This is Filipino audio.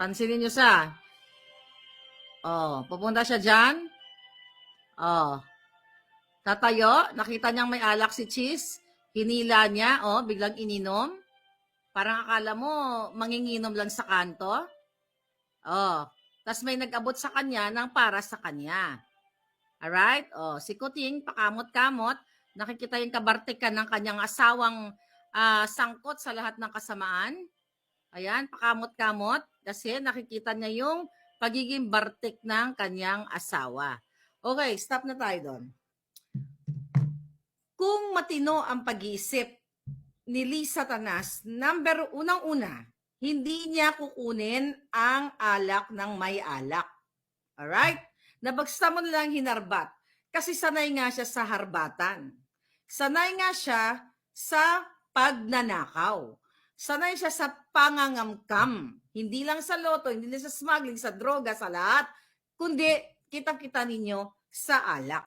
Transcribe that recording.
Pansinin nyo siya. Pupunta siya dyan. Tatayo. Nakita niyang may alak si Cheese. Hinila niya. Biglang ininom. Parang akala mo, manginginom lang sa kanto. Tas may nag-abot sa kanya ng para sa kanya. Alright? Si Kuting, pakamot-kamot. Nakikita yung kabartikan ng kanyang asawang sangkot sa lahat ng kasamaan. Ayan, pakamot-kamot. Kasi nakikita niya yung pagiging bartik ng kanyang asawa. Okay, stop na tayo doon. Kung matino ang pag-iisip ni Lee Satanas, unang-una, hindi niya kukunin ang alak ng may alak. Alright? Nabagsa mo na lang hinarbat. Kasi sanay nga siya sa harbatan. Sanay nga siya sa pagnanakaw. Sanay siya sa pangangamkam. Hindi lang sa loto, hindi lang sa smuggling, sa droga, sa lahat. Kundi, kitang-kita ninyo sa alak.